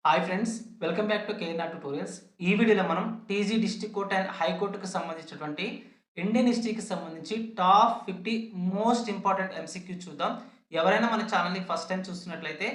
Hi friends, welcome back to KNR tutorials. ఈ వీడియోలో మనం టీజీ డిస్ట్రిక్ట్ కోర్ట్ అండ్ హైకోర్టుకు సంబంధించినటువంటి ఇండియన్ హిస్టరీకి సంబంధించి టాప్ 50 మోస్ట్ ఇంపార్టెంట్ ఎంసీక్యూ చూద్దాం. ఎవరైనా మన ఛానల్ని ఫస్ట్ టైం చూస్తున్నట్లయితే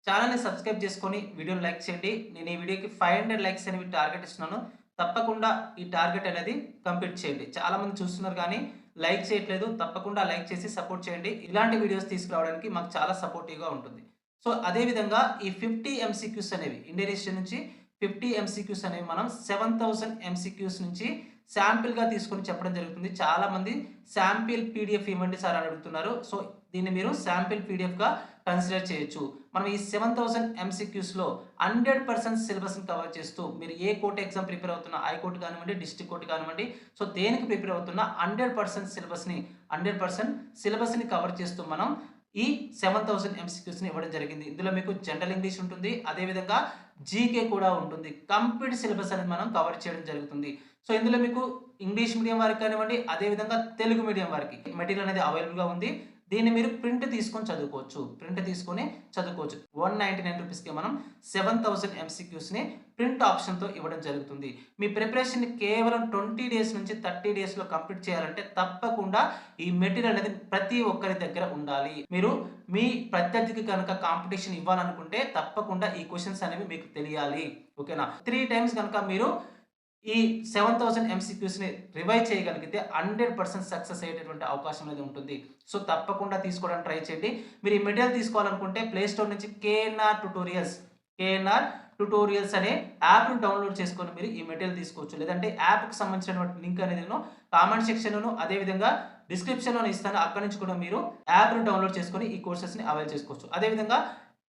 ఛానల్ని సబ్స్క్రైబ్ చేసుకొని వీడియోని లైక్ చేయండి. నేను ఈ వీడియోకి 500 లైక్స్ అనేవి టార్గెట్ ఇస్తున్నాను. తప్పకుండా ఈ టార్గెట్ అనేది కంప్లీట్ చేయండి. చాలామంది చూస్తున్నారు కానీ లైక్ చేయట్లేదు. తప్పకుండా లైక్ చేసి సపోర్ట్ చేయండి. ఇలాంటి వీడియోస్ తీసుకురావడానికి మాకు చాలా సపోర్టివ్గా ఉంటుంది. సో అదే విధంగా ఈ 50 ఎంసీక్యూస్ అనేవి ఇండియన్ హిస్టరీ నుంచి 50 ఎంసీక్యూస్ అనేవి మనం 7000 ఎంసీక్యూస్ నుంచి శాంపిల్‌గా తీసుకొని చెప్పడం జరుగుతుంది. చాలామంది శాంపిల్ పీడిఎఫ్ ఇవ్వండి సార్ అని అడుగుతున్నారు. సో దీన్ని మీరు శాంపిల్ పీడిఎఫ్‌గా కన్సిడర్ చేయొచ్చు. మనం ఈ 7000 ఎంసీక్యూస్‌లో 100% సిలబస్‌ని కవర్ చేస్తూ మీరు ఏ కోర్ట్ ఎగ్జామ్ ప్రిపేర్ అవుతున్నా హైకోర్ట్ కానివ్వండి, డిస్ట్రిక్ట్ కోర్ట్ కానివ్వండి, సో దేనికి ప్రిపేర్ అవుతున్నా 100% సిలబస్‌ని కవర్ చేస్తూ మనం ఈ 7000 ఎంసీక్యూస్‌ని ఇవ్వడం జరిగింది. ఇందులో మీకు జనరల్ ఇంగ్లీష్ ఉంటుంది. అదేవిధంగా జీకే కూడా ఉంటుంది. కంప్లీట్ సిలబస్ అనేది మనం కవర్ చేయడం జరుగుతుంది. సో ఇందులో మీకు ఇంగ్లీష్ మీడియం వారికి కానివ్వండి, అదేవిధంగా తెలుగు మీడియం వారికి మెటీరియల్ అనేది అవైలబుల్‌గా ఉంది. దీన్ని మీరు ప్రింట్ తీసుకొని చదువుకోవచ్చు. ప్రింట్ తీసుకొని చదువుకోవచ్చు. ₹199కి మనం 7000 ఎంసీక్యూస్‌ని ప్రింట్ ఆప్షన్‌తో ఇవ్వడం జరుగుతుంది. మీ ప్రిపరేషన్‌ని కేవలం 20 డేస్ నుంచి 30 డేస్‌లో కంప్లీట్ చేయాలంటే తప్పకుండా ఈ మెటీరియల్ అనేది ప్రతి ఒక్కరి దగ్గర ఉండాలి. మీరు మీ ప్రత్యర్థికి కనుక కాంపిటీషన్ ఇవ్వాలనుకుంటే తప్పకుండా ఈ క్వెషన్స్ అనేవి మీకు తెలియాలి. ఓకేనా? 3 టైమ్స్ గనుక మీరు ఈ 7000 ఎంసీక్యూస్‌ని రివైజ్ చేయగలిగితే 100% సక్సెస్ అయ్యేటటువంటి అవకాశం అనేది ఉంటుంది. సో తప్పకుండా తీసుకోవడానికి ట్రై చేయండి. మీరు ఈ మెటీరియల్ తీసుకోవాలనుకుంటే ప్లే స్టోర్ నుంచి కేఎన్ఆర్ ట్యుటోరియల్స్ అనే యాప్‌ని డౌన్‌లోడ్ చేసుకొని మీరు ఈ మెటీరియల్ తీసుకోవచ్చు. లేదంటే యాప్‌కి సంబంధించినటువంటి లింక్ అనేది నేను కామెంట్ సెక్షన్‌లోను అదేవిధంగా డిస్క్రిప్షన్‌లోను ఇస్తాను. అక్కడి నుంచి కూడా మీరు యాప్‌ని డౌన్‌లోడ్ చేసుకొని ఈ కోర్సెస్‌ని అవైల్ చేసుకోవచ్చు. అదేవిధంగా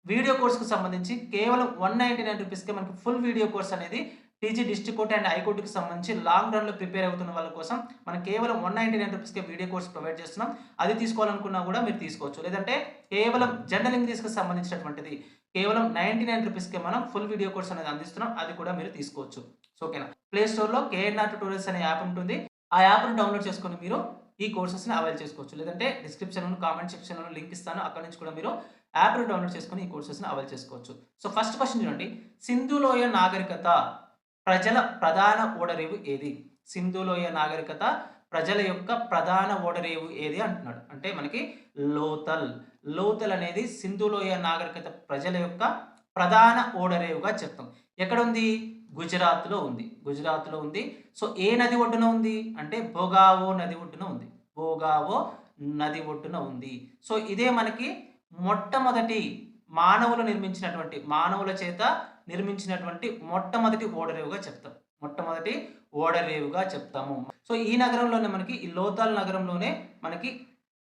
వీడియో కోర్స్‌కి సంబంధించి కేవలం ₹199కే మనకి ఫుల్ వీడియో కోర్స్ అనేది టీజీ డిస్ట్రిక్ట్ కోర్ట్ అండ్ హైకోర్టుకి సంబంధించి లాంగ్ రన్‌లో ప్రిపేర్ అవుతున్న వాళ్ళ కోసం మనం కేవలం ₹199కే వీడియో కోర్స్ ప్రొవైడ్ చేస్తున్నాం. అది తీసుకోవాలనుకున్నా కూడా మీరు తీసుకోవచ్చు. లేదంటే కేవలం జనరల్ ఇంగ్లీష్‌కి సంబంధించినటువంటిది కేవలం ₹99కే మనం ఫుల్ వీడియో కోర్స్ అనేది అందిస్తున్నాం. అది కూడా మీరు తీసుకోవచ్చు. సో ఓకేనా. ప్లే స్టోర్‌లో కేఎన్ఆర్ ట్యుటోరియల్స్ అనే యాప్ ఉంటుంది. ఆ యాప్‌ని డౌన్‌లోడ్ చేసుకొని మీరు ఈ కోర్సెస్‌ని అవైల్ చేసుకోవచ్చు. లేదంటే డిస్క్రిప్షన్‌లోను, కామెంట్ సెక్షన్‌లోను లింక్ ఇస్తాను. అక్కడి నుంచి కూడా మీరు యాప్‌ని డౌన్‌లోడ్ చేసుకొని ఈ కోర్సెస్‌ని అవైల్ చేసుకోవచ్చు. సో ఫస్ట్ క్వెషన్ చూడండి. సింధు లోయ నాగరికత ప్రజల ప్రధాన ఓడరేవు ఏది? సింధు లోయ నాగరికత ప్రజల యొక్క ప్రధాన ఓడరేవు ఏది అంటున్నాడు. అంటే మనకి లోతల్. లోతల్ అనేది సింధు లోయ నాగరికత ప్రజల యొక్క ప్రధాన ఓడరేవుగా చెప్తాం. ఎక్కడుంది? గుజరాత్‌లో ఉంది. గుజరాత్‌లో ఉంది. సో ఏ నది ఒడ్డున ఉంది? అంటే భోగావో నది ఒడ్డున ఉంది. భోగావో నది ఒడ్డున ఉంది. సో ఇదే మనకి మొట్టమొదటి మానవుల చేత నిర్మించినటువంటి మొట్టమొదటి ఓడరేవుగా చెప్తాం. మొట్టమొదటి ఓడరేవుగా చెప్తాము. సో ఈ నగరంలోనే మనకి ఈ లోతాల్ నగరంలోనే మనకి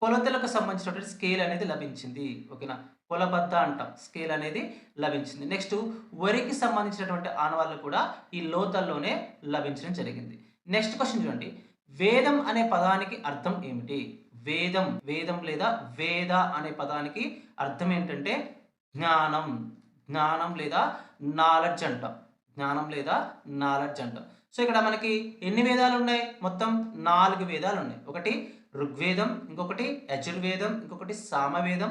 కొలతలకు సంబంధించినటువంటి స్కేల్ అనేది లభించింది. ఓకేనా? కొలబద్ద అంటాం. స్కేల్ అనేది లభించింది. నెక్స్ట్ వరికి సంబంధించినటువంటి ఆనవాళ్ళు కూడా ఈ లోతల్లోనే లభించడం జరిగింది. నెక్స్ట్ క్వెషన్ చూడండి. వేదం అనే పదానికి అర్థం ఏమిటి? వేదం లేదా వేద అనే పదానికి అర్థం ఏంటంటే జ్ఞానం. జ్ఞానం లేదా నాలెడ్జ్ అంటాం. జ్ఞానం లేదా నాలెడ్జ్ అంటాం. సో ఇక్కడ మనకి ఎన్ని వేదాలున్నాయి? మొత్తం 4 వేదాలున్నాయి. ఒకటి ఋగ్వేదం, ఇంకొకటి యజుర్వేదం, ఇంకొకటి సామవేదం,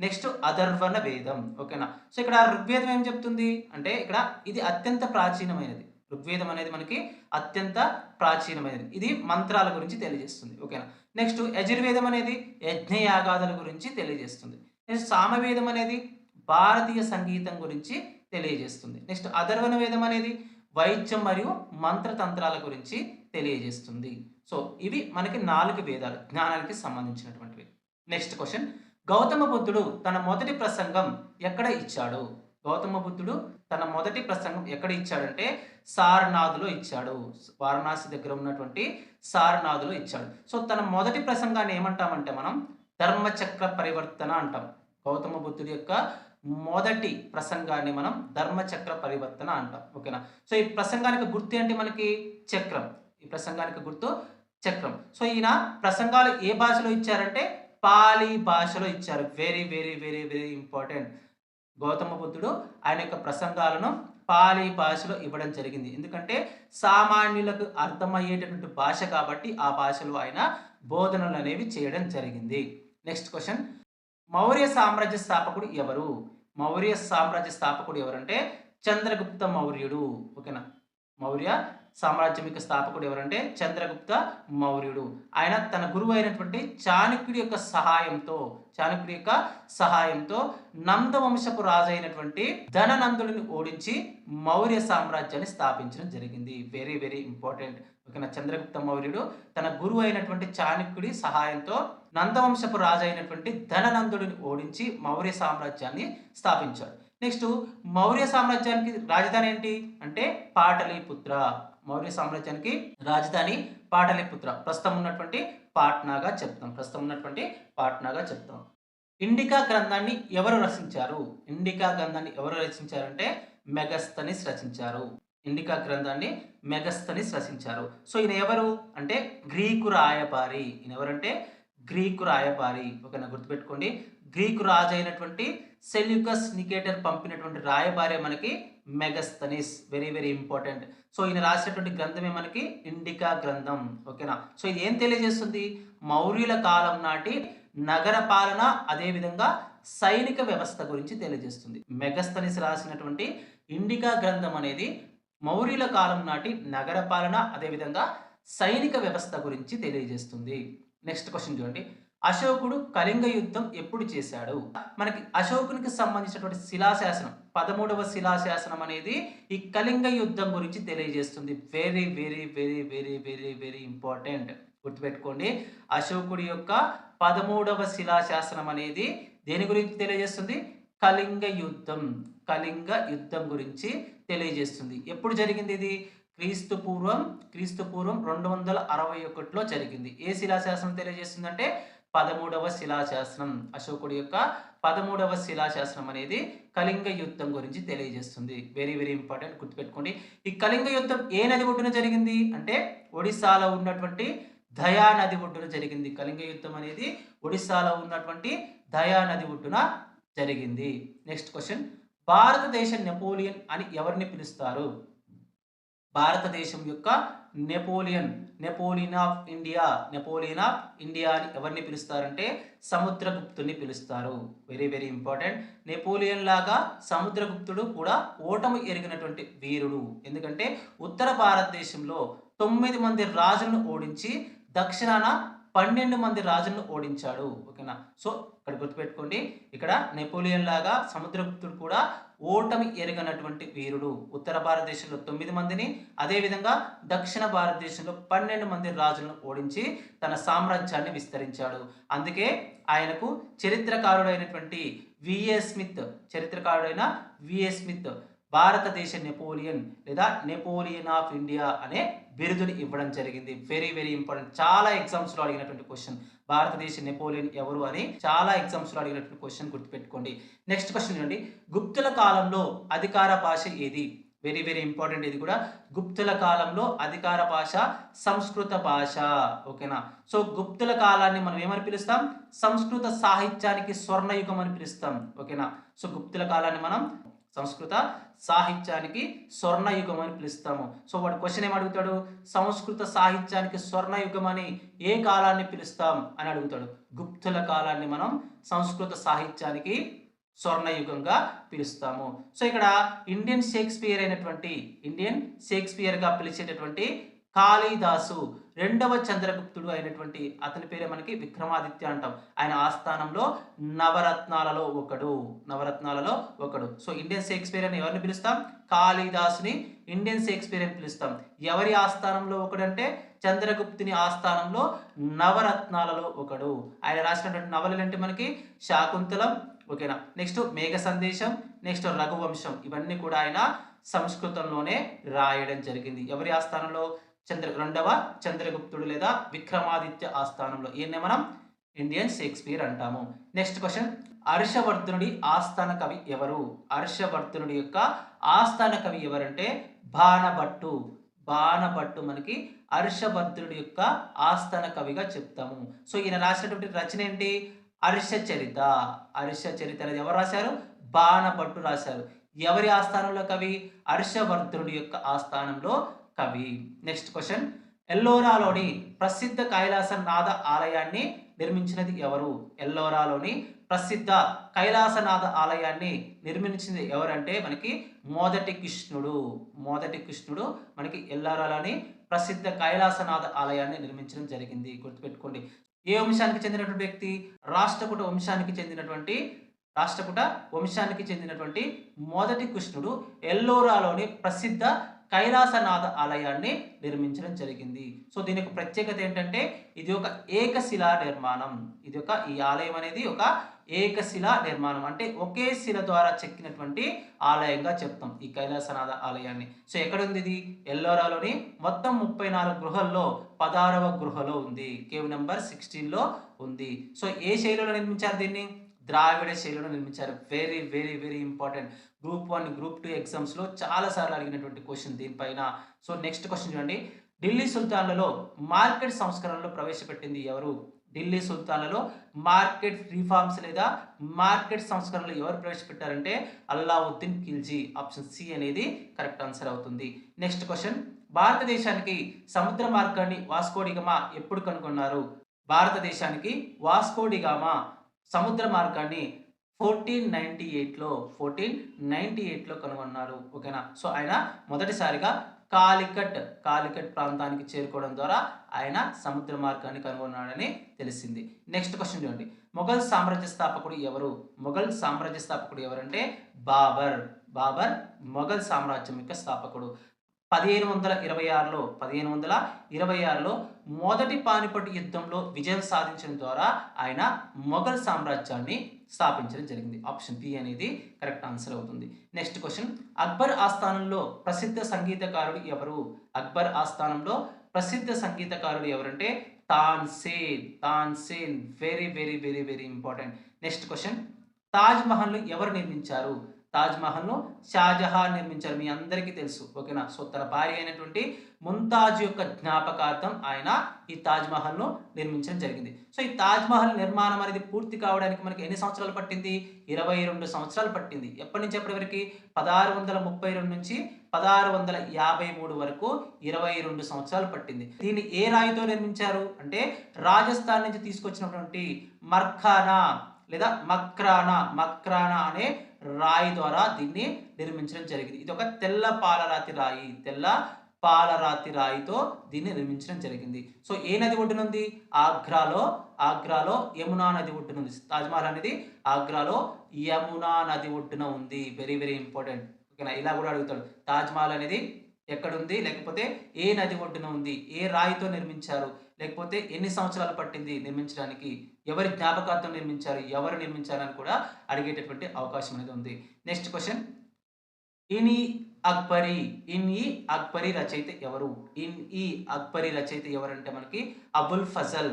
నెక్స్ట్ అథర్వణ వేదం. ఓకేనా? సో ఇక్కడ ఋగ్వేదం ఏం చెప్తుంది? అంటే ఇక్కడ ఇది అత్యంత ప్రాచీనమైనది. ఋగ్వేదం అనేది మనకి అత్యంత ప్రాచీనమైనది. ఇది మంత్రాల గురించి తెలియజేస్తుంది. ఓకేనా? నెక్స్ట్ యజుర్వేదం అనేది యజ్ఞయాగాదుల గురించి తెలియజేస్తుంది. నెక్స్ట్ సామవేదం అనేది భారతీయ సంగీతం గురించి తెలియజేస్తుంది. నెక్స్ట్ అథర్వణ వేదం అనేది వైద్యం మరియు మంత్రతంత్రాల గురించి తెలియజేస్తుంది. సో ఇవి మనకి 4 వేదాలు జ్ఞానానికి సంబంధించినటువంటివి. Next question. గౌతమ బుద్ధుడు తన మొదటి ప్రసంగం ఎక్కడ ఇచ్చాడు? గౌతమ బుద్ధుడు తన మొదటి ప్రసంగం ఎక్కడ ఇచ్చాడంటే సారనాథ్‌లో ఇచ్చాడు. వారణాసి దగ్గర ఉన్నటువంటి సారనాథ్‌లో ఇచ్చాడు. సో తన మొదటి ప్రసంగాన్ని ఏమంటామంటే మనం ధర్మచక్ర పరివర్తన అంటాం. గౌతమ బుద్ధుడి యొక్క మొదటి ప్రసంగాన్ని మనం ధర్మచక్ర పరివర్తన అంటాం. ఓకేనా? సో ఈ ప్రసంగానికి గుర్తు ఏంటి మనకి? చక్రం. ఈ ప్రసంగానికి గుర్తు చక్రం. సో ఈయన ప్రసంగాలు ఏ భాషలో ఇచ్చారంటే పాలి భాషలో ఇచ్చారు. Very very very very important. Gautama బుద్ధుడు ఆయన యొక్క ప్రసంగాలను పాలి భాషలో ఇవ్వడం జరిగింది. ఎందుకంటే సామాన్యులకు అర్థమయ్యేటటువంటి భాష కాబట్టి ఆ భాషలో ఆయన బోధనలు అనేవి చేయడం జరిగింది. Next question. మౌర్య సామ్రాజ్య స్థాపకుడు ఎవరు? మౌర్య సామ్రాజ్య స్థాపకుడు ఎవరంటే చంద్రగుప్త మౌర్యుడు. ఓకేనా. మౌర్య సామ్రాజ్యం యొక్క స్థాపకుడు ఎవరంటే చంద్రగుప్త మౌర్యుడు. ఆయన తన గురువు అయినటువంటి చాణక్యుడి యొక్క సహాయంతో నంద వంశపు రాజు అయినటువంటి ధననందుడిని ఓడించి మౌర్య సామ్రాజ్యాన్ని స్థాపించడం జరిగింది. Very very important. ఓకేనా. చంద్రగుప్త మౌర్యుడు తన గురువు అయినటువంటి చాణక్యుడి సహాయంతో నందవంశపు రాజు అయినటువంటి ధననందుడిని ఓడించి మౌర్య సామ్రాజ్యాన్ని స్థాపించాడు. నెక్స్ట్ మౌర్య సామ్రాజ్యానికి రాజధాని ఏంటి అంటే పాటలీపుత్ర. మౌర్య సామ్రాజ్యానికి రాజధాని పాటలీపుత్ర. ప్రస్తుతం ఉన్నటువంటి పాట్నాగా చెప్తాం. ఇండికా గ్రంథాన్ని ఎవరు రచించారు? ఇండికా గ్రంథాన్ని ఎవరు రచించారంటే మెగస్తనిస్ రచించారు. ఇండికా గ్రంథాన్ని మెగస్తనిస్ రచించారు. సో ఈయన ఎవరు అంటే గ్రీకు రాయబారి. ఈయన ఎవరంటే గ్రీకు రాయబారి. ఓకేనా, గుర్తుపెట్టుకోండి. గ్రీకు రాజు అయినటువంటి సెల్యూకస్ నికేటర్ పంపినటువంటి రాయబారి మనకి Megasthenes. Very very important. So ఈయన రాసినటువంటి గ్రంథమే మనకి ఇండికా గ్రంథం. ఓకేనా. సో ఇది ఏం తెలియజేస్తుంది? మౌర్యుల కాలం నాటి నగర పాలన, అదేవిధంగా సైనిక వ్యవస్థ గురించి తెలియజేస్తుంది. మెగస్తనిస్ రాసినటువంటి ఇండికా గ్రంథం అనేది మౌర్యుల కాలం నాటి నగర పాలన, అదేవిధంగా సైనిక వ్యవస్థ గురించి తెలియజేస్తుంది. నెక్స్ట్ క్వశ్చన్ చూడండి. అశోకుడు కళింగ యుద్ధం ఎప్పుడు చేశాడు? మనకి అశోకునికి సంబంధించినటువంటి శిలాశాసనం 13వ శిలాశాసనం అనేది ఈ కళింగ యుద్ధం గురించి తెలియజేస్తుంది. Very very very very very very important. గుర్తుపెట్టుకోండి. అశోకుడి యొక్క 13వ శిలాశాసనం అనేది దేని గురించి తెలియజేస్తుంది? కళింగ యుద్ధం గురించి తెలియజేస్తుంది. ఎప్పుడు జరిగింది ఇది? క్రీస్తు పూర్వం 261లో జరిగింది. ఏ శిలాశాసనం తెలియజేస్తుంది అంటే 13వ శిలాశాసనం. అశోకుడి యొక్క 13వ శిలాశాసనం అనేది కళింగ యుద్ధం గురించి తెలియజేస్తుంది. వెరీ వెరీ ఇంపార్టెంట్, గుర్తుపెట్టుకోండి. ఈ కళింగ యుద్ధం ఏ నది ఒడ్డున జరిగింది అంటే ఒడిస్సాలో ఉన్నటువంటి దయా నది ఒడ్డున జరిగింది. కళింగ యుద్ధం అనేది ఒడిస్సాలో ఉన్నటువంటి దయా నది ఒడ్డున జరిగింది. Next question. భారతదేశ నెపోలియన్ అని ఎవరిని పిలుస్తారు? భారతదేశం యొక్క నెపోలియన్ ఆఫ్ ఇండియా అని ఎవరిని పిలుస్తారంటే సముద్రగుప్తుని పిలుస్తారు. Very very important. నెపోలియన్ లాగా సముద్రగుప్తుడు కూడా ఓటమి ఎరిగినటువంటి వీరుడు. ఎందుకంటే ఉత్తర భారతదేశంలో 9 మంది రాజులను ఓడించి దక్షిణాన 12 మంది రాజులను ఓడించాడు. ఓకేనా. సో ఇక్కడ గుర్తుపెట్టుకోండి. ఇక్కడ నెపోలియన్ లాగా సముద్రగుప్తుడు కూడా ఓటమి ఎరగనటువంటి వీరుడు. ఉత్తర భారతదేశంలో 9 మందిని, అదేవిధంగా దక్షిణ భారతదేశంలో 12 మంది రాజులను ఓడించి తన సామ్రాజ్యాన్ని విస్తరించాడు. అందుకే ఆయనకు చరిత్రకారుడైన విఏ స్మిత్ భారతదేశ నెపోలియన్ లేదా నెపోలియన్ ఆఫ్ ఇండియా అనే బిరుదుని ఇవ్వడం జరిగింది. Very very important. చాలా ఎగ్జామ్స్లో అడిగినటువంటి క్వశ్చన్. భారతదేశ నెపోలియన్ ఎవరు అని చాలా ఎగ్జామ్స్లో అడిగినటువంటి క్వశ్చన్, గుర్తుపెట్టుకోండి. నెక్స్ట్ క్వశ్చన్ చూడండి. గుప్తుల కాలంలో అధికార భాష ఏది? వెరీ వెరీ ఇంపార్టెంట్ ఇది కూడా. గుప్తుల కాలంలో అధికార భాష సంస్కృత భాష. ఓకేనా. సో గుప్తుల కాలాన్ని మనం ఏమని పిలుస్తాం? సంస్కృత సాహిత్యానికి స్వర్ణయుగం అని పిలుస్తాం. ఓకేనా. సో గుప్తుల కాలాన్ని మనం సంస్కృత సాహిత్యానికి స్వర్ణయుగం అని పిలుస్తాము. సో వాడు క్వశ్చన్ ఏమడుగుతాడు? సంస్కృత సాహిత్యానికి స్వర్ణయుగం అని ఏ కాలాన్ని పిలుస్తాం అని అడుగుతాడు. గుప్తుల కాలాన్ని మనం సంస్కృత సాహిత్యానికి స్వర్ణయుగంగా పిలుస్తాము. సో ఇక్కడ ఇండియన్ షేక్స్పియర్గా పిలిచేటటువంటి కాళిదాసు రెండవ చంద్రగుప్తుడు అయినటువంటి అతని పేరే మనకి విక్రమాదిత్య అంటాం. ఆయన ఆస్థానంలో నవరత్నాలలో ఒకడు. సో ఇండియన్ షేక్స్పియర్ అని ఎవరిని పిలుస్తాం? కాళిదాసుని ఇండియన్ షేక్స్పియర్ అని పిలుస్తాం. ఎవరి ఆస్థానంలో ఒకడంటే చంద్రగుప్తుని ఆస్థానంలో నవరత్నాలలో ఒకడు. ఆయన రాసినటువంటి నవలలు అంటే మనకి శాకుంతలం. ఓకేనా. నెక్స్ట్ మేఘ సందేశం, నెక్స్ట్ రఘువంశం. ఇవన్నీ కూడా ఆయన సంస్కృతంలోనే రాయడం జరిగింది. ఎవరి ఆస్థానంలో? రెండవ చంద్రగుప్తుడు లేదా విక్రమాదిత్య ఆస్థానంలో. ఈయన్నే మనం ఇండియన్ షేక్స్పియర్ అంటాము. Next question. హర్షవర్ధనుడి ఆస్థాన కవి ఎవరు? హర్షవర్ధనుడి యొక్క ఆస్థాన కవి ఎవరంటే బాణభట్టు మనకి హర్షవర్ధనుడి యొక్క ఆస్థాన కవిగా చెప్తాము. సో ఈయన రాసినటువంటి రచన ఏంటి? హర్షచరిత అనేది ఎవరు రాశారు? బాణభట్టు రాశారు. ఎవరి ఆస్థానంలో కవి? హర్షవర్ధనుడి యొక్క ఆస్థానంలో కవి. Next question. ఎల్లోరాలోని ప్రసిద్ధ కైలాసనాథ ఆలయాన్ని నిర్మించినది ఎవరు? ఎల్లోరాలోని ప్రసిద్ధ కైలాసనాథ ఆలయాన్ని నిర్మించింది ఎవరంటే మనకి మొదటి కృష్ణుడు మనకి ఎల్లారాలోని ప్రసిద్ధ కైలాసనాథ ఆలయాన్ని నిర్మించడం జరిగింది. గుర్తుపెట్టుకోండి. ఏ వంశానికి చెందినటువంటి వ్యక్తి? రాష్ట్రకూట వంశానికి చెందినటువంటి మొదటి కృష్ణుడు ఎల్లోరాలోని ప్రసిద్ధ కైలాసనాథ ఆలయాన్ని నిర్మించడం జరిగింది. సో దీనికి ప్రత్యేకత ఏంటంటే ఇది ఒక ఏకశిలా నిర్మాణం. ఈ ఆలయం అనేది ఒక ఏకశిలా నిర్మాణం. అంటే ఒకే శిల ద్వారా చెక్కినటువంటి ఆలయంగా చెప్తాం ఈ కైలాసనాథ ఆలయాన్ని. సో ఎక్కడుంది ఇది? ఎల్లోరాలోని మొత్తం 34 గృహల్లో 16వ గృహలో ఉంది. కేవ్ నెంబర్ 16లో ఉంది. సో ఏ శైలిలో నిర్మించారు దీన్ని? ద్రావిడ శైలిలో నిర్మించారు. Very very very important. Group 1, group 2 ఎగ్జామ్స్లో చాలా సార్లు అడిగినటువంటి క్వశ్చన్ దీనిపైన. సో నెక్స్ట్ క్వశ్చన్ చూడండి. ఢిల్లీ సుల్తాన్లలో మార్కెట్ సంస్కరణలు ప్రవేశపెట్టింది ఎవరు? ఢిల్లీ సుల్తాన్లలో మార్కెట్ రిఫార్మ్స్ లేదా మార్కెట్ సంస్కరణలు ఎవరు ప్రవేశపెట్టారంటే అల్లావుద్దీన్ ఖిల్జీ. ఆప్షన్ సి అనేది కరెక్ట్ ఆన్సర్ అవుతుంది. Next question. భారతదేశానికి సముద్ర మార్గాన్ని వాస్కోడిగామా ఎప్పుడు కనుగొన్నారు? భారతదేశానికి వాస్కోడిగామా సముద్ర మార్గాన్ని 1498లో కనుగొన్నారు. ఓకేనా. సో ఆయన మొదటిసారిగా కాలికట్ ప్రాంతానికి చేరుకోవడం ద్వారా ఆయన సముద్ర మార్గాన్ని కనుగొన్నాడని తెలిసింది. నెక్స్ట్ క్వశ్చన్ చూడండి. మొఘల్ సామ్రాజ్య స్థాపకుడు ఎవరంటే బాబర్ మొఘల్ సామ్రాజ్యం యొక్క స్థాపకుడు. 1526లో మొదటి పానిపట్టు యుద్ధంలో విజయం సాధించడం ద్వారా ఆయన మొఘల్ సామ్రాజ్యాన్ని స్థాపించడం జరిగింది. ఆప్షన్ బి అనేది కరెక్ట్ ఆన్సర్ అవుతుంది. Next question. అక్బర్ ఆస్థానంలో ప్రసిద్ధ సంగీతకారుడు ఎవరంటే Tansen. Very very very very important. Next question. Taj Mahal ఎవరు నిర్మించారు? తాజ్ మహల్ను షాజహాన్ నిర్మించారు. మీ అందరికీ తెలుసు. ఓకేనా. సో తన భార్య అయినటువంటి ముంతాజ్ యొక్క జ్ఞాపకార్థం ఆయన ఈ తాజ్ మహల్ను నిర్మించడం జరిగింది. సో ఈ తాజ్ మహల్ నిర్మాణం అనేది పూర్తి కావడానికి మనకి ఎన్ని సంవత్సరాలు పట్టింది? 22 సంవత్సరాలు పట్టింది. ఎప్పటి నుంచి ఎప్పటి వరకు? 1632 నుంచి 1653 వరకు 22 సంవత్సరాలు పట్టింది. దీన్ని ఏ రాయితో నిర్మించారు అంటే రాజస్థాన్ నుంచి తీసుకొచ్చినటువంటి మక్రానా అనే రాయి ద్వారా దీన్ని నిర్మించడం జరిగింది. ఇది ఒక తెల్ల పాలరాతి రాయితో దీన్ని నిర్మించడం జరిగింది. సో ఏ నది ఒడ్డున ఉంది? ఆగ్రాలో యమునా నది ఒడ్డున ఉంది. తాజ్మహల్ అనేది ఆగ్రాలో యమునా నది ఒడ్డున ఉంది. Very very important. ఓకేనా. ఇలా కూడా అడుగుతాడు. తాజ్మహల్ అనేది ఎక్కడుంది, లేకపోతే ఏ నది ఒడ్డున ఉంది, ఏ రాయితో నిర్మించారు, లేకపోతే ఎన్ని సంవత్సరాలు పట్టింది నిర్మించడానికి, ఎవరి జ్ఞాపకార్థం నిర్మించారు, ఎవరు నిర్మించారని కూడా అడిగేటటువంటి అవకాశం అనేది ఉంది. Next question. ఇన్ ఈ అక్బరీ రచయిత ఎవరంటే మనకి అబుల్ ఫజల్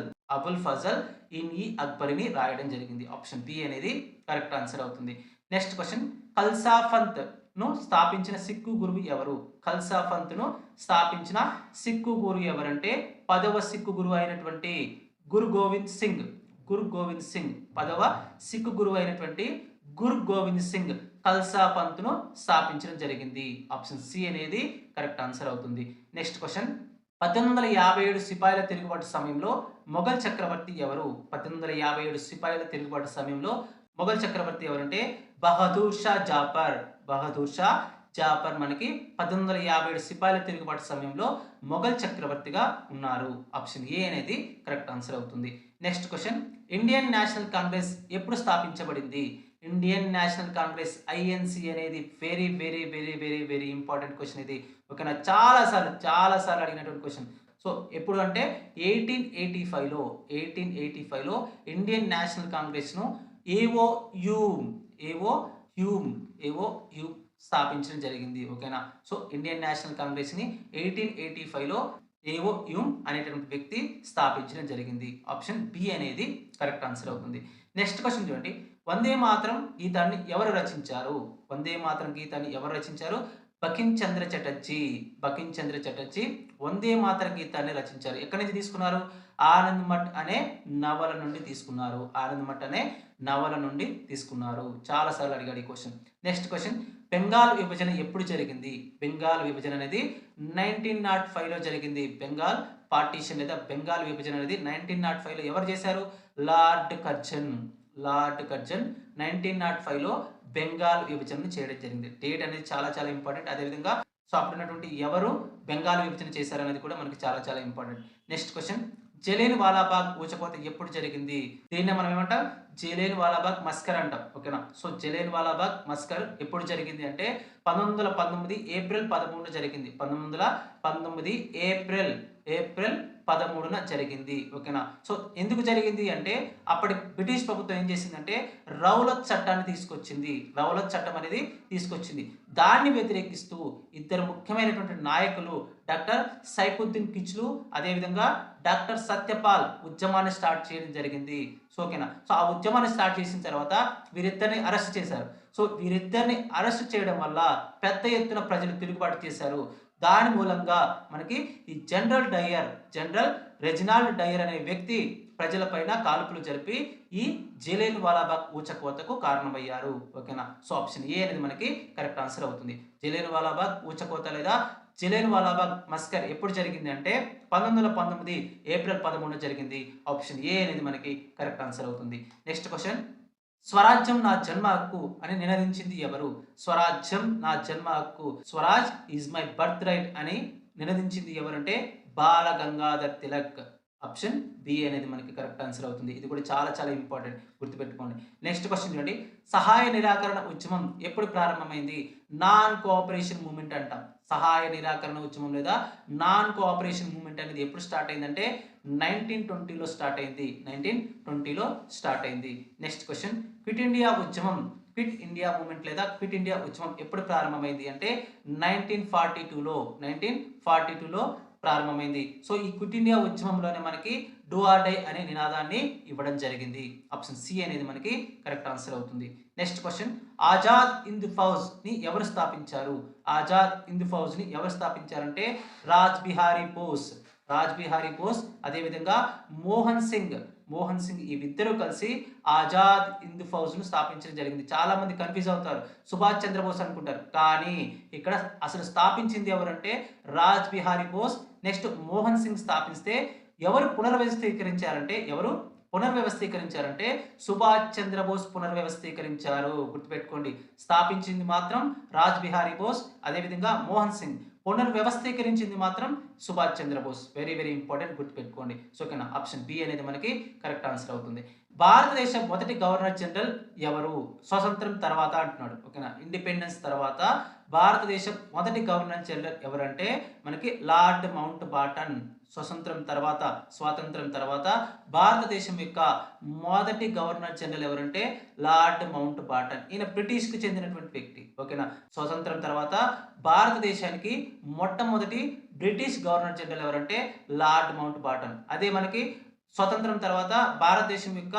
ఇన్ ఈ అక్బరీని రాయడం జరిగింది. ఆప్షన్ బి అనేది కరెక్ట్ ఆన్సర్ అవుతుంది. Next question. ఖల్సా పంత్ ను స్థాపించిన సిక్కు గురువు ఎవరంటే 10వ సిక్కు గురువు అయినటువంటి గురు గోవింద్ సింగ్. 10వ సిక్కు గురువు అయినటువంటి గురు గోవింద్ సింగ్ ఖల్సా పంత్ను స్థాపించడం జరిగింది. ఆప్షన్ సి అనేది కరెక్ట్ ఆన్సర్ అవుతుంది. Next question. 1857 సిపాయిల తిరుగుబాటు సమయంలో మొఘల్ చక్రవర్తి ఎవరు? 1857 సిపాయిల తిరుగుబాటు సమయంలో మొఘల్ చక్రవర్తి ఎవరంటే బహదూర్ షా జాఫర్ మనకి 1857 సిపాయిల తిరుగుబాటు సమయంలో మొఘల్ చక్రవర్తిగా ఉన్నారు. ఆప్షన్ ఏ అనేది కరెక్ట్ ఆన్సర్ అవుతుంది. Next question. Indian national Congress ఎప్పుడు స్థాపించబడింది? ఇండియన్ నేషనల్ కాంగ్రెస్ ఐఎన్సి అనేది very very very very very important question ఇది. ఓకేనా. చాలా సార్లు అడిగినటువంటి క్వశ్చన్. సో ఎప్పుడు అంటే 1885లో ఇండియన్ నేషనల్ కాంగ్రెస్ను ఏఓయు స్థాపించడం జరిగింది. ఓకేనా. సో ఇండియన్ నేషనల్ కాంగ్రెస్ని 1885లో ఏఓయు అనేటువంటి వ్యక్తి స్థాపించడం జరిగింది. ఆప్షన్ బి అనేది కరెక్ట్ ఆన్సర్ అవుతుంది. నెక్స్ట్ క్వశ్చన్ చూడండి. వందే మాతరం గీతాన్ని ఎవరు రచించారు? బకిం చంద్ర చటర్జీ వందే మాతరం గీతాన్ని రచించారు. ఎక్కడి నుంచి తీసుకున్నారు? ఆనంద్ మఠ్ అనే నవల నుండి తీసుకున్నారు. చాలా సార్లు అడిగాడు ఈ క్వశ్చన్. Next question. బెంగాల్ విభజన ఎప్పుడు జరిగింది? బెంగాల్ విభజన అనేది 1905లో జరిగింది. బెంగాల్ పార్టీషన్ లేదా బెంగాల్ విభజన అనేది 1905లో ఎవరు చేశారు? లార్డ్ లార్డ్ కర్జన్ 1905లో బెంగాల్ విభజనను చేయడం జరిగింది. డేట్ అనేది చాలా చాలా ఇంపార్టెంట్. అదేవిధంగా సో అప్పుడున్నటువంటి ఎవరు బెంగాల్ విభజన చేశారనేది కూడా మనకి చాలా చాలా important. Next question, Jallian Walabagh ఊచకోత ఎప్పుడు జరిగింది? దీన్నే మనం ఏమంటాం? జలియన్ వాలాబాగ్ మస్కర్ అంటాం. ఓకేనా? సో జలియన్ వాలాబాగ్ మస్కర్ ఎప్పుడు జరిగింది అంటే 1919 ఏప్రిల్ 13 జరిగింది. 1919 ఏప్రిల్ 13న జరిగింది. ఓకేనా? సో ఎందుకు జరిగింది అంటే అప్పటి బ్రిటిష్ ప్రభుత్వం ఏం చేసిందంటే రౌలత్ చట్టాన్ని తీసుకొచ్చింది. రౌలత్ చట్టం అనేది తీసుకొచ్చింది. దాన్ని వ్యతిరేకిస్తూ ఇద్దరు ముఖ్యమైనటువంటి నాయకులు డాక్టర్ సైఫుద్దీన్ కిచ్లు అదేవిధంగా డాక్టర్ సత్యపాల్ ఉద్యమాన్ని స్టార్ట్ చేయడం జరిగింది. సో ఓకేనా? సో ఆ ఉద్యమాన్ని స్టార్ట్ చేసిన తర్వాత వీరిద్దరిని అరెస్ట్ చేశారు. సో వీరిద్దరిని అరెస్ట్ చేయడం వల్ల పెద్ద ఎత్తున ప్రజలు తిరుగుబాటు చేశారు. దాని మూలంగా మనకి ఈ జనరల్ రెజినాల్డ్ డయర్ అనే వ్యక్తి ప్రజలపైన కాల్పులు జరిపి ఈ జలియన్ వాలాబాగ్ ఊచకోతకు కారణమయ్యారు. ఓకేనా? సో ఆప్షన్ ఏ అనేది మనకి కరెక్ట్ ఆన్సర్ అవుతుంది. జలియన్ వాలాబాగ్ ఊచకోత లేదా జలియన్ వాలాబాగ్ మస్కర్ ఎప్పుడు జరిగింది అంటే 1919 ఏప్రిల్ 13 జరిగింది. ఆప్షన్ ఏ అనేది మనకి కరెక్ట్ ఆన్సర్ అవుతుంది. నెక్స్ట్ క్వశ్చన్, స్వరాజ్యం నా జన్మ హక్కు అని నినదించింది ఎవరు? స్వరాజ్యం నా జన్మ హక్కు, Swaraj is my birth right అని నినదించింది ఎవరంటే బాల గంగాధర్ తిలక్. ఆప్షన్ బి అనేది మనకి కరెక్ట్ ఆన్సర్ అవుతుంది. ఇది కూడా చాలా చాలా ఇంపార్టెంట్, గుర్తుపెట్టుకోండి. నెక్స్ట్ క్వశ్చన్ చూడండి, సహాయ నిరాకరణ ఉద్యమం ఎప్పుడు ప్రారంభమైంది? నాన్ కోఆపరేషన్ మూవ్మెంట్ అంటాం. సహాయ నిరాకరణ ఉద్యమం లేదా నాన్ కోఆపరేషన్ మూవ్మెంట్ అనేది ఎప్పుడు స్టార్ట్ అయిందంటే 1920లో స్టార్ట్ అయింది. 1920లో స్టార్ట్ అయింది. Next question, quit India movement లేదా క్విట్ ఇండియా ఉద్యమం ఎప్పుడు ప్రారంభమైంది అంటే 1942లో ప్రారంభమైంది. సో ఈ క్విట్ ఇండియా ఉద్యమంలోనే మనకి డూ ఆర్ డై అనే నినాదాన్ని ఇవ్వడం జరిగింది. ఆప్షన్ సి అనేది మనకి కరెక్ట్ ఆన్సర్ అవుతుంది. నెక్స్ట్ క్వశ్చన్, ఆజాద్ హింద్ ఫౌజ్ ని ఎవరు స్థాపించారు? ఆజాద్ హింద్ ఫౌజ్ ని ఎవరు స్థాపించారంటే రాజ్ బిహారీ బోస్ అదేవిధంగా మోహన్ సింగ్ ఈ ఇద్దరు కలిసి ఆజాద్ హింద్ ఫౌజ్ ను స్థాపించడం జరిగింది. చాలా మంది కన్ఫ్యూజ్ అవుతారు, సుభాష్ చంద్రబోస్ అనుకుంటారు. కానీ ఇక్కడ అసలు స్థాపించింది ఎవరంటే రాజ్ బిహారీ బోస్. నెక్స్ట్ మోహన్ సింగ్ స్థాపిస్తే ఎవరు పునర్వ్యవస్థీకరించారంటే సుభాష్ చంద్రబోస్ పునర్వ్యవస్థీకరించారు. గుర్తుపెట్టుకోండి, స్థాపించింది మాత్రం రాజ్ బిహారీ బోస్ అదేవిధంగా మోహన్ సింగ్, పునర్వ్యవస్థీకరించింది మాత్రం Subhash Chandrabose. Very very important, గుర్తుపెట్టుకోండి. సో ఓకేనా, ఆప్షన్ బి అనేది మనకి కరెక్ట్ ఆన్సర్ అవుతుంది. భారతదేశ మొదటి గవర్నర్ జనరల్ ఎవరు? స్వతంత్రం తర్వాత అంటున్నాడు. ఓకేనా, ఇండిపెండెన్స్ తర్వాత భారతదేశం మొదటి గవర్నర్ జనరల్ ఎవరంటే మనకి లార్డ్ మౌంట్ బాటన్. స్వాతంత్రం తర్వాత భారతదేశం యొక్క మొదటి గవర్నర్ జనరల్ ఎవరంటే లార్డ్ మౌంట్ బాటన్. ఈయన బ్రిటిష్ కు చెందినటువంటి వ్యక్తి. ఓకేనా, స్వతంత్రం తర్వాత భారతదేశానికి మొట్టమొదటి బ్రిటిష్ గవర్నర్ జనరల్ ఎవరంటే లార్డ్ మౌంట్ బాటన్. అదే మనకి స్వతంత్రం తర్వాత భారతదేశం యొక్క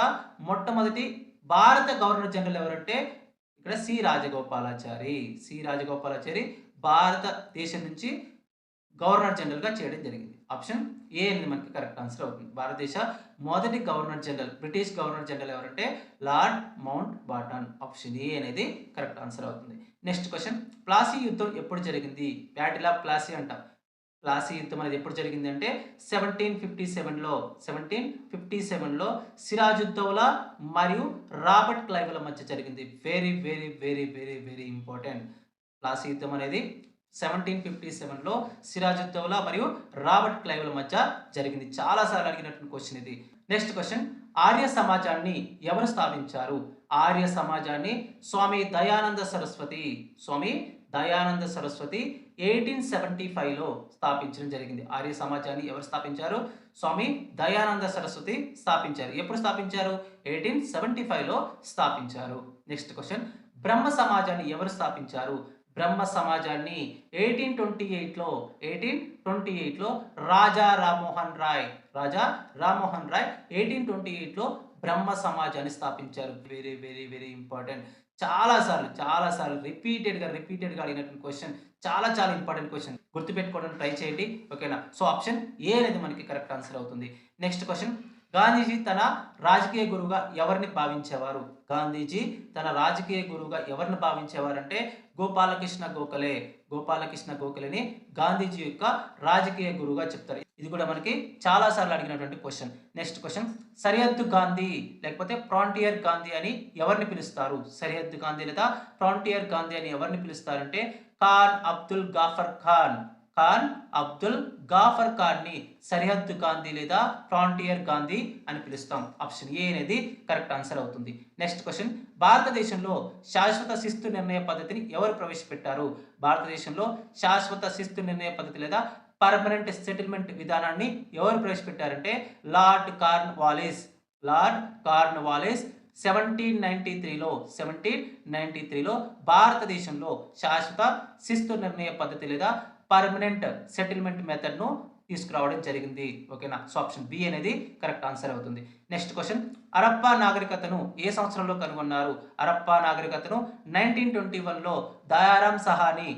మొట్టమొదటి భారత గవర్నర్ జనరల్ ఎవరంటే ఇక్కడ సి రాజగోపాలాచారి భారతదేశం నుంచి గవర్నర్ జనరల్ గా చేయడం జరిగింది. ఆప్షన్ ఏ అనేది మనకి కరెక్ట్ ఆన్సర్ అవుతుంది. భారతదేశ మొదటి governor general British governor general ఎవరంటే లార్డ్ మౌంట్ బాటన్. ఆప్షన్ ఏ అనేది కరెక్ట్ ఆన్సర్ అవుతుంది. నెక్స్ట్ క్వశ్చన్, ప్లాసీ యుద్ధం ఎప్పుడు జరిగింది? బ్యాటిల్ ఆఫ్ ప్లాసీ అంటాం. ప్లాసీ యుద్ధం అనేది ఎప్పుడు జరిగింది అంటే 1757లో సిరాజుద్దౌలా మరియు రాబర్ట్ క్లైవ్ల మధ్య జరిగింది. Very very very very very important. Plassey యుద్ధం అనేది 1757లో సిరాజుద్దౌలా మరియు రాబర్ట్ క్లైవ్ల మధ్య జరిగింది. చాలా సార్లు అడిగినటువంటి క్వశ్చన్ ఇది. నెక్స్ట్ క్వశ్చన్, ఆర్య సమాజాన్ని ఎవరు స్థాపించారు? ఆర్య సమాజాన్ని స్వామి దయానంద సరస్వతి 1875లో స్థాపించడం జరిగింది. ఆర్య సమాజాన్ని ఎవరు స్థాపించారు? స్వామి దయానంద సరస్వతి స్థాపించారు. ఎప్పుడు స్థాపించారు? 1875లో స్థాపించారు. నెక్స్ట్ క్వశ్చన్, బ్రహ్మ సమాజాన్ని ఎవరు స్థాపించారు? బ్రహ్మ సమాజాన్ని 1828లో రాజా రామ్మోహన్ రాయ్ 1828లో బ్రహ్మ సమాజాన్ని స్థాపించారు. Very very very important. చాలా సార్లు రిపీటెడ్గా అడిగినటువంటి క్వశ్చన్. చాలా ఇంపార్టెంట్ క్వశ్చన్, గుర్తుపెట్టుకోవడానికి ట్రై చేయండి. ఓకేనా, సో ఆప్షన్ ఏ అనేది మనకి కరెక్ట్ ఆన్సర్ అవుతుంది. నెక్స్ట్ క్వశ్చన్, గాంధీజీ తన రాజకీయ గురువుగా ఎవరిని భావించేవారు? గాంధీజీ తన రాజకీయ గురువుగా ఎవరిని భావించేవారంటే గోపాలకృష్ణ గోఖలే. గోపాలకృష్ణ గోఖలేని గాంధీజీ యొక్క రాజకీయ గురువుగా చెప్తారు. ఇది కూడా మనకి చాలా సార్లు అడిగినటువంటి క్వశ్చన్. నెక్స్ట్ క్వశ్చన్, సరిహద్దు గాంధీ లేకపోతే ఫ్రాంటియర్ గాంధీ అని ఎవరిని పిలుస్తారు? సరిహద్దు గాంధీ లేదా ఫ్రాంటియర్ గాంధీ అని ఎవరిని పిలుస్తారంటే ఖాన్ అబ్దుల్ గాఫర్ ఖాన్. ఖాన్ అబ్దుల్ గాఫర్ ఖాన్ ని సరిహద్దు గాంధీ లేదా ఫ్రాంటియర్ గాంధీ అని పిలుస్తాం. ఆప్షన్ ఏ అనేది కరెక్ట్ ఆన్సర్ అవుతుంది. నెక్స్ట్ క్వశ్చన్, భారతదేశంలో శాశ్వత శిస్తు నిర్ణయ పద్ధతిని ఎవరు ప్రవేశపెట్టారు? భారతదేశంలో శాశ్వత శిస్తు నిర్ణయ పద్ధతి లేదా పర్మనెంట్ సెటిల్మెంట్ విధానాన్ని ఎవరు ప్రవేశపెట్టారంటే లార్డ్ కార్న్వాలిస్. లార్డ్ కార్న్వాలిస్ 1793లో భారతదేశంలో శాశ్వత శిస్తు నిర్ణయ పద్ధతి లేదా పర్మనెంట్ సెటిల్మెంట్ మెథడ్ను తీసుకురావడం జరిగింది. ఓకేనా? సో ఆప్షన్ బి అనేది కరెక్ట్ ఆన్సర్ అవుతుంది. నెక్స్ట్ క్వశ్చన్, హరప్పా నాగరికతను ఏ సంవత్సరంలో కనుగొన్నారు? హరప్పా నాగరికతను 1921లో దయారాం సహాని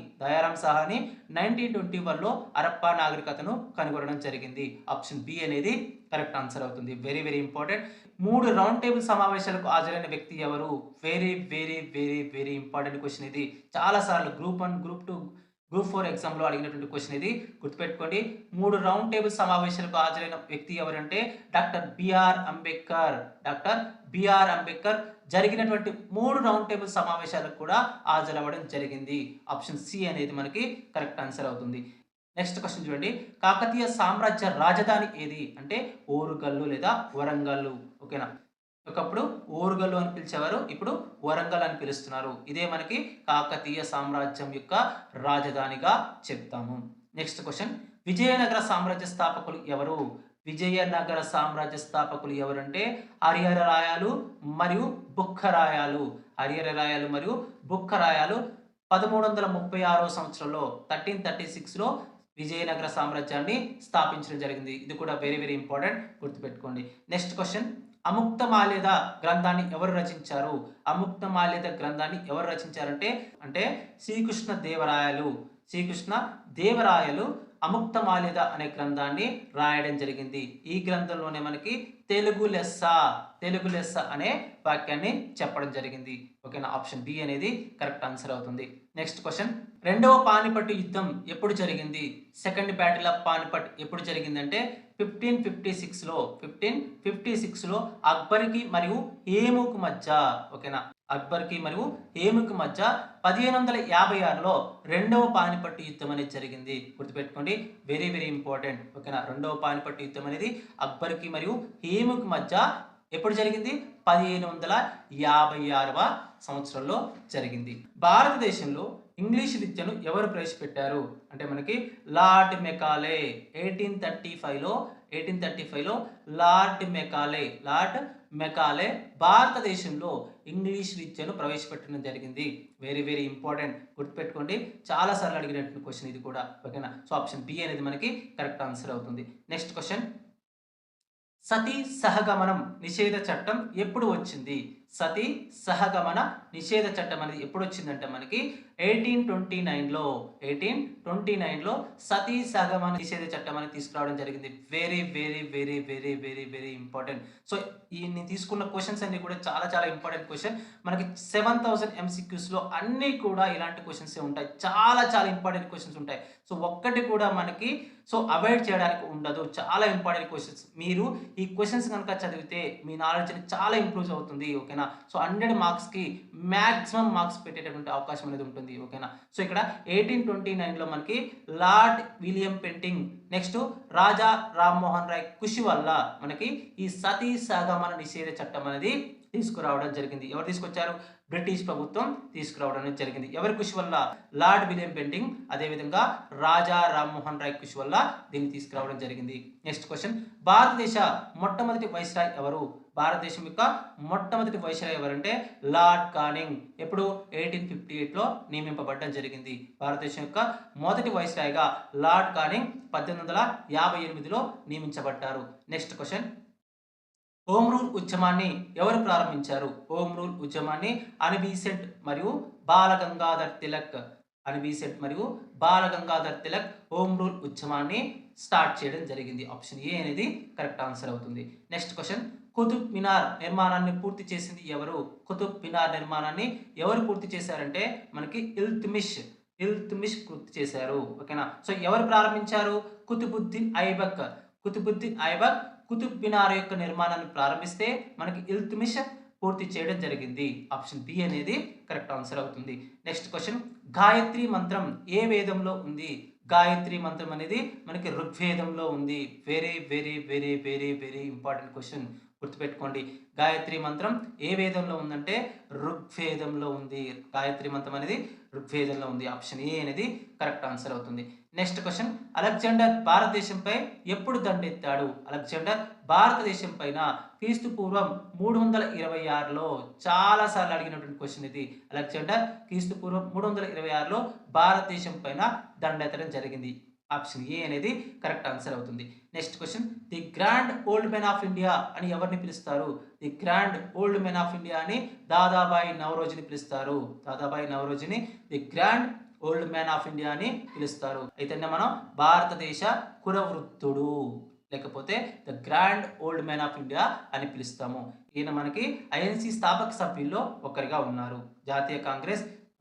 1921లో హరప్పా నాగరికతను కనుగొనడం జరిగింది. ఆప్షన్ బి అనేది కరెక్ట్ ఆన్సర్ అవుతుంది. Very very important. 3 round table సమావేశాలకు హాజరైన వ్యక్తి ఎవరు? Very very very very important question ఇది. చాలా సార్లు గ్రూప్ 1, గ్రూప్ 2, గ్రూప్ 4 ఎగ్జామ్లో అడిగినటువంటి క్వశ్చన్ ఇది. గుర్తుపెట్టుకోండి. 3 రౌండ్ టేబుల్ సమావేశాలకు హాజరైన వ్యక్తి ఎవరంటే doctor BR Ambedkar. Doctor BR Ambedkar జరిగినటువంటి 3 రౌండ్ టేబుల్ సమావేశాలకు కూడా హాజరవ్వడం జరిగింది. ఆప్షన్ సి అనేది మనకి కరెక్ట్ ఆన్సర్ అవుతుంది. నెక్స్ట్ క్వశ్చన్ చూడండి, కాకతీయ సామ్రాజ్య రాజధాని ఏది? అంటే ఓరుగల్లు లేదా వరంగల్లు. ఓకేనా? ఒకప్పుడు ఓరుగల్లు అని పిలిచేవారు, ఇప్పుడు వరంగల్ అని పిలుస్తున్నారు. ఇదే మనకి కాకతీయ సామ్రాజ్యం యొక్క రాజధానిగా చెప్తాము. నెక్స్ట్ క్వశ్చన్, విజయనగర సామ్రాజ్య స్థాపకులు ఎవరు? విజయనగర సామ్రాజ్య స్థాపకులు ఎవరంటే హరిహరరాయలు మరియు బుక్కరాయలు. హరిహరరాయలు మరియు బుక్కరాయలు 1336వ సంవత్సరంలో 1336లో విజయనగర సామ్రాజ్యాన్ని స్థాపించడం జరిగింది. ఇది కూడా వెరీ వెరీ ఇంపార్టెంట్, గుర్తుపెట్టుకోండి. నెక్స్ట్ క్వశ్చన్, అముక్తమాల్యద గ్రంథాన్ని ఎవరు రచించారు? అముక్తమాల్యద గ్రంథాన్ని ఎవరు రచించారంటే శ్రీకృష్ణ దేవరాయలు. శ్రీకృష్ణ దేవరాయలు అముక్తమాల్యద అనే గ్రంథాన్ని రాయడం జరిగింది. ఈ గ్రంథంలోనే మనకి తెలుగు లెస్స అనే వాక్యాన్ని చెప్పడం జరిగింది. ఓకేనా? ఆప్షన్ బి అనేది కరెక్ట్ ఆన్సర్ అవుతుంది. నెక్స్ట్ క్వశ్చన్, రెండవ పానిపట్టు యుద్ధం ఎప్పుడు జరిగింది? సెకండ్ బ్యాటిల్ ఆఫ్ పానిపట్ ఎప్పుడు జరిగిందంటే 1556లో అక్బర్కి మరియు హేముకు మధ్య. ఓకేనా? అక్బర్కి మరియు హేముకు మధ్య 1556లో రెండవ పానిపట్టు యుద్ధం అనేది జరిగింది. గుర్తుపెట్టుకోండి, వెరీ వెరీ ఇంపార్టెంట్. ఓకేనా? రెండవ పానిపట్టు యుద్ధం అనేది అక్బర్కి మరియు హేముకు మధ్య ఎప్పుడు జరిగింది? 1556వ సంవత్సరంలో జరిగింది. భారతదేశంలో ఇంగ్లీష్ విద్యను ఎవరు ప్రవేశపెట్టారు అంటే మనకి లార్డ్ మెకాలే. 1835లో లార్డ్ మెకాలే భారతదేశంలో ఇంగ్లీష్ విద్యను ప్రవేశపెట్టడం జరిగింది. వెరీ వెరీ ఇంపార్టెంట్, గుర్తుపెట్టుకోండి. చాలా సార్లు అడిగినటువంటి క్వశ్చన్ ఇది కూడా. ఓకేనా? సో ఆప్షన్ బి అనేది మనకి కరెక్ట్ ఆన్సర్ అవుతుంది. నెక్స్ట్ క్వశ్చన్, సతీ సహగమనం నిషేధ చట్టం ఎప్పుడు వచ్చింది? సతీ సహగమన నిషేధ చట్టం అనేది ఎప్పుడు వచ్చిందంటే మనకి 1829లో సతీ సహగమన నిషేధ చట్టం అనేది తీసుకురావడం జరిగింది. Very very very very very very important. So నేను తీసుకున్న క్వశ్చన్స్ అన్ని కూడా చాలా చాలా ఇంపార్టెంట్ క్వశ్చన్. మనకి 7000 MCQsలో అన్నీ కూడా ఇలాంటి క్వశ్చన్స్ ఉంటాయి. చాలా చాలా ఇంపార్టెంట్ క్వశ్చన్స్ ఉంటాయి. సో ఒక్కటి కూడా మనకి అవాయిడ్ చేయడానికి ఉండదు. చాలా ఇంపార్టెంట్ క్వశ్చన్స్. మీరు ఈ క్వశ్చన్స్ కనుక చదివితే మీ నాలెడ్జ్ చాలా ఇంప్రూవ్ అవుతుంది. ఓకేనా? సో 100 మార్క్స్కి మ్యాక్సిమం మార్క్స్ పెట్టేటటువంటి అవకాశం అనేది ఉంటుంది. ఓకేనా? సో ఇక్కడ 1829లో మనకి lord William pending, next Raja Rammohan Roy కృషి వల్ల మనకి ఈ సతీ సహగమన నిషేధ చట్టం అనేది తీసుకురావడం జరిగింది. ఎవరు తీసుకొచ్చారు? బ్రిటిష్ ప్రభుత్వం తీసుకురావడం జరిగింది. ఎవరి కృషి వల్ల? లార్డ్ విలియం పెంటింగ్, అదేవిధంగా రాజా రామ్మోహన్ రాయ్ కృషి వల్ల దీన్ని తీసుకురావడం జరిగింది. నెక్స్ట్ క్వశ్చన్, భారతదేశ మొట్టమొదటి వైస్రాయ్ ఎవరు? భారతదేశం యొక్క మొట్టమొదటి వైస్రాయ్ ఎవరంటే లార్డ్ కానింగ్. ఎప్పుడు? 1858లో నియమింపబడడం జరిగింది. భారతదేశం యొక్క మొదటి వైస్రాయ్గా లార్డ్ కానింగ్ 1858లో నియమించబడ్డారు. నెక్స్ట్ క్వశ్చన్, హోమ్ రూల్ ఉద్యమాన్ని ఎవరు ప్రారంభించారు? హోమ్ రూల్ ఉద్యమాన్ని అనిబీసెంట్ మరియు బాలగంగాధర్ తిలక్ అన్వీ సెట్ మరియు బాల గంగాధర్ తిలక్ హోమ్ రూల్ ఉద్యమాన్ని స్టార్ట్ చేయడం జరిగింది. ఆప్షన్ ఏ అనేది కరెక్ట్ ఆన్సర్ అవుతుంది. నెక్స్ట్ క్వశ్చన్, కుతుబ్ మినార్ నిర్మాణాన్ని పూర్తి చేసింది ఎవరు? కుతుబ్ మినార్ నిర్మాణాన్ని ఎవరు పూర్తి చేశారంటే మనకి ఇల్తుమిష్ పూర్తి చేశారు. ఓకేనా. సో ఎవరు ప్రారంభించారు? కుతుబుద్దీన్ ఐబక్. కుతుబుద్దీన్ ఐబక్ కుతుబ్ మినార్ యొక్క నిర్మాణాన్ని ప్రారంభిస్తే మనకి ఇల్తుమిష్ పూర్తి చేయడం జరిగింది. ఆప్షన్ బి అనేది కరెక్ట్ ఆన్సర్ అవుతుంది. నెక్స్ట్ క్వశ్చన్, గాయత్రి మంత్రం ఏ వేదంలో ఉంది? గాయత్రి మంత్రం అనేది మనకి ఋగ్వేదంలో ఉంది. Very very very very very important question, గుర్తుపెట్టుకోండి. గాయత్రి మంత్రం ఏ వేదంలో ఉందంటే ఋగ్వేదంలో ఉంది. గాయత్రి మంత్రం అనేది ఋగ్వేదంలో ఉంది. ఆప్షన్ ఏ అనేది కరెక్ట్ ఆన్సర్ అవుతుంది. నెక్స్ట్ క్వశ్చన్, అలెగ్జాండర్ భారతదేశంపై ఎప్పుడు దండెత్తాడు? అలెగ్జాండర్ భారతదేశం పైన క్రీస్తు పూర్వం 326లో చాలా సార్లు అడిగినటువంటి క్వశ్చన్ ఇది. అలెగ్జాండర్ క్రీస్తు పూర్వం 326లో భారతదేశం పైన దండెత్తడం జరిగింది. ఆప్షన్ ఏ అనేది కరెక్ట్ ఆన్సర్ అవుతుంది. Next question, the grand old men of India అని ఎవరిని పిలుస్తారు? The grand old men of India అని దాదాబాయి నవరోజిని పిలుస్తారు. దాదాబాయి నవరోజిని the grand old man of India అని పిలుస్తారు. అయితే మనం భారతదేశ కురవృద్ధుడు లేకపోతే the grand old man of India అని పిలుస్తాము. ఈయన మనకి ఐఎన్సి స్థాపక సభ్యుల్లో ఒకరిగా ఉన్నారు.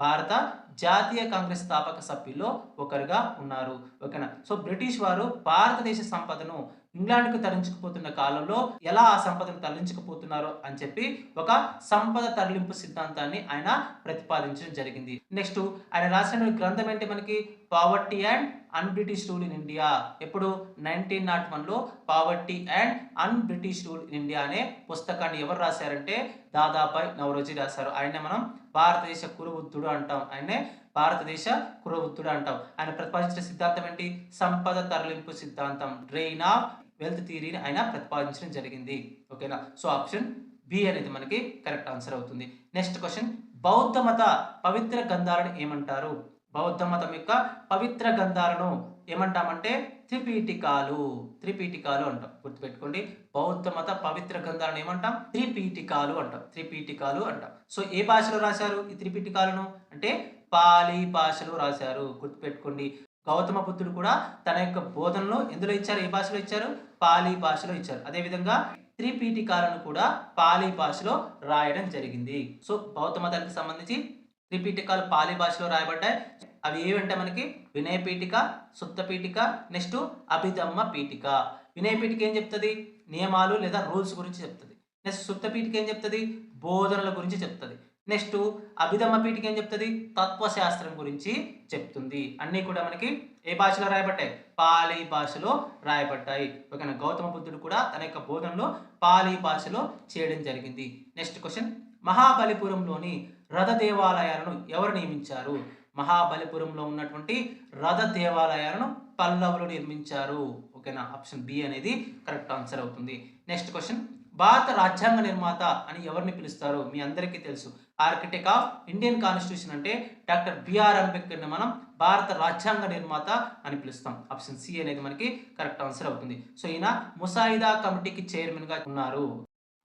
భారత జాతీయ కాంగ్రెస్ స్థాపక సభ్యుల్లో ఒకరుగా ఉన్నారు. ఓకేనా. సో బ్రిటిష్ వారు భారతదేశ సంపదను ఇంగ్లాండ్కు తరలించుకుపోతున్న కాలంలో ఎలా ఆ సంపదను తరలించుకుపోతున్నారో అని చెప్పి ఒక సంపద తరలింపు సిద్ధాంతాన్ని ఆయన ప్రతిపాదించడం జరిగింది. నెక్స్ట్ ఆయన రాసిన గ్రంథం ఏంటి మనకి? Poverty and un British rule in India. ఎప్పుడు 1901లో poverty and un British rule in India అనే పుస్తకాన్ని ఎవరు రాశారంటే దాదాబాయి నవరోజీ రాశారు. ఆయనే మనం భారతదేశ కురవృద్ధుడు అంటాం. ఆయనే భారతదేశ కురవృద్ధుడు అంటాం. ఆయన ప్రతిపాదించిన సిద్ధాంతం ఏంటి? సంపద తరలింపు సిద్ధాంతం, డ్రెయిన్ ఆఫ్ వెల్త్ థియరీని ఆయన ప్రతిపాదించడం జరిగింది. ఓకేనా. సో ఆప్షన్ బి అనేది మనకి కరెక్ట్ ఆన్సర్ అవుతుంది. నెక్స్ట్ క్వశ్చన్, బౌద్ధ మత పవిత్ర గ్రంథాలను ఏమంటారు? బౌద్ధ మతం యొక్క పవిత్ర గ్రంథాలను ఏమంటామంటే త్రిపీఠికాలు అంటాం. గుర్తుపెట్టుకోండి, బౌద్ధ మత పవిత్ర గ్రంథాలను ఏమంటాం? త్రిపీఠికాలు అంటాం. సో ఏ భాషలో రాశారు ఈ త్రిపీఠికాలను అంటే పాలి భాషలో రాశారు. గుర్తుపెట్టుకోండి, గౌతమ బుద్ధుడు కూడా తన యొక్క బోధనలో ఎందులో ఇచ్చారు? ఏ భాషలో ఇచ్చారు? పాలి భాషలో ఇచ్చారు. అదేవిధంగా త్రిపీఠికాలను కూడా పాలి భాషలో రాయడం జరిగింది. సో బౌద్ధ మతానికి సంబంధించి త్రిపీఠికాలు పాలి భాషలో రాయబడ్డాయి. అవి ఏవంటే మనకి వినయ పీఠిక, సుత్త పీఠిక, నెక్స్ట్ అభిధమ్మ పీఠిక. వినయ పీఠిక ఏం చెప్తుంది? నియమాలు లేదా రూల్స్ గురించి చెప్తుంది. నెక్స్ట్ సుత్త పీఠిక ఏం చెప్తుంది? బోధనల గురించి చెప్తుంది. నెక్స్ట్ అభిధమ్మ పీఠిక ఏం చెప్తుంది? తత్వశాస్త్రం గురించి చెప్తుంది. అన్నీ కూడా మనకి ఏ భాషలో రాయబడ్డాయి? పాలి భాషలో రాయబడ్డాయి. ఓకేనా. గౌతమ బుద్ధుడు కూడా తన యొక్క బోధనలో పాలి భాషలో చేయడం జరిగింది. నెక్స్ట్ క్వశ్చన్, మహాబలిపురంలోని రథ దేవాలయాలను ఎవరు నియమించారు? మహాబలిపురంలో ఉన్నటువంటి రథ దేవాలయాలను పల్లవులు నిర్మించారు. ఓకేనా. ఆప్షన్ బి అనేది కరెక్ట్ ఆన్సర్ అవుతుంది. నెక్స్ట్ క్వశ్చన్, భారత రాజ్యాంగ నిర్మాత అని ఎవరిని పిలుస్తారు? మీ అందరికీ తెలుసు, ఆర్కిటెక్ట్ ఆఫ్ ఇండియన్ కాన్స్టిట్యూషన్ అంటే డాక్టర్ బిఆర్ అంబేద్కర్ని మనం భారత రాజ్యాంగ నిర్మాత అని పిలుస్తాం. ఆప్షన్ సి అనేది మనకి కరెక్ట్ ఆన్సర్ అవుతుంది. సో ఈయన ముసాయిదా కమిటీకి చైర్మన్ గా ఉన్నారు.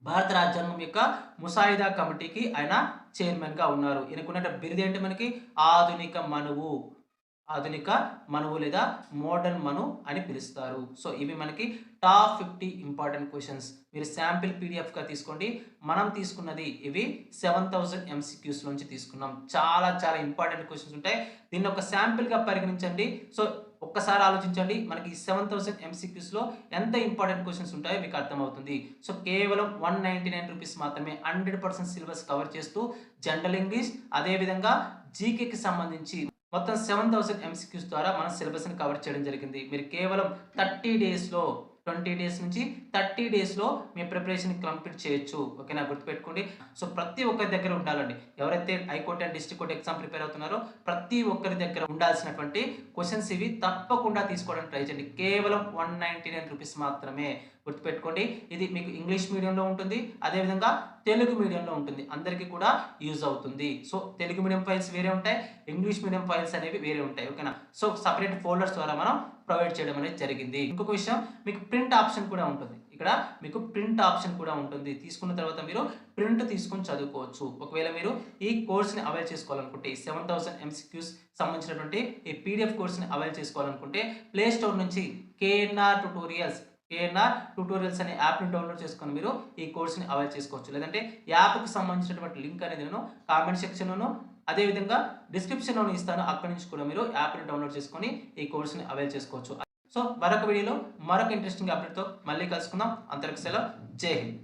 భారత రాజ్యాంగం యొక్క ముసాయిదా కమిటీకి ఆయన చైర్మన్ గా ఉన్నారు. ఈయనకున్న బిరుదు ఏంటి మనకి? ఆధునిక మనువు లేదా మోడర్న్ మను అని పిలుస్తారు. సో ఇవి మనకి టాప్ 50 ఇంపార్టెంట్ క్వశ్చన్స్. మీరు శాంపిల్ పీడిఎఫ్గా తీసుకోండి. మనం తీసుకున్నది ఇవి 7000 MCQs నుంచి తీసుకున్నాం. చాలా చాలా ఇంపార్టెంట్ క్వశ్చన్స్ ఉంటాయి. దీన్ని ఒక శాంపిల్గా పరిగణించండి. సో ఒక్కసారి ఆలోచించండి, మనకి 7000 MCQsలో ఎంత ఇంపార్టెంట్ క్వశ్చన్స్ ఉంటాయో మీకు అర్థమవుతుంది. సో కేవలం 199 రూపీస్ మాత్రమే 100% సిలబస్ కవర్ చేస్తూ జనరల్ ఇంగ్లీష్ అదేవిధంగా జీకేకి సంబంధించి మొత్తం 7000 MCQs ద్వారా మన సిలబస్ని కవర్ చేయడం జరిగింది. మీరు కేవలం 30 డేస్లో 20 డేస్ నుంచి 30 డేస్లో మీ ప్రిపరేషన్ కంప్లీట్ చేయొచ్చు. ఓకేనా. గుర్తుపెట్టుకోండి. సో ప్రతి ఒక్కరి దగ్గర ఉండాలండి. ఎవరైతే high court and district court exam prepare అవుతున్నారో ప్రతి ఒక్కరి దగ్గర ఉండాల్సినటువంటి క్వశ్చన్స్ ఇవి. తప్పకుండా తీసుకోవడానికి ట్రై చేయండి. కేవలం 199 రూపీస్ మాత్రమే. గుర్తుపెట్టుకోండి, ఇది మీకు ఇంగ్లీష్ మీడియంలో ఉంటుంది, అదేవిధంగా తెలుగు మీడియంలో ఉంటుంది. అందరికీ కూడా యూజ్ అవుతుంది. సో తెలుగు మీడియం ఫైల్స్ వేరే ఉంటాయి, ఇంగ్లీష్ మీడియం ఫైల్స్ అనేవి వేరే ఉంటాయి. ఓకేనా. సో సపరేట్ ఫోల్డర్స్ ద్వారా మనం ప్రొవైడ్ చేయడం అనేది జరిగింది. ఇంకొక విషయం, మీకు ప్రింట్ ఆప్షన్ కూడా ఉంటుంది. ఇక్కడ మీకు ప్రింట్ ఆప్షన్ కూడా ఉంటుంది. తీసుకున్న తర్వాత మీరు ప్రింట్ తీసుకొని చదువుకోవచ్చు. ఒకవేళ మీరు ఈ కోర్స్‌ని అవైల్ చేసుకోవాలనుకుంటే, ఈ 7000 ఎంసీక్యూస్ సంబంధించినటువంటి ఈ పీడీఎఫ్ కోర్స్‌ని అవైల్ చేసుకోవాలనుకుంటే ప్లే స్టోర్ నుంచి కేఎన్ఆర్ ట్యుటోరియల్స్ అనే యాప్‌ని డౌన్‌లోడ్ చేసుకొని మీరు ఈ కోర్స్‌ని అవైల్ చేసుకోవచ్చు. లేదంటే యాప్‌కి సంబంధించినటువంటి లింక్ అనేది నేను కామెంట్ సెక్షన్‌లోను అదేవిధంగా డిస్క్రిప్షన్‌లోను ఇస్తాను. అక్కడి నుంచి కూడా మీరు యాప్‌ని డౌన్‌లోడ్ చేసుకొని ఈ కోర్స్‌ని అవైల్ చేసుకోవచ్చు. సో మరొక వీడియోలో మరొక ఇంట్రెస్టింగ్ అప్డేట్‌తో మళ్ళీ కలుసుకుందాం. అంతవరకు సెలవు. జై హింద్.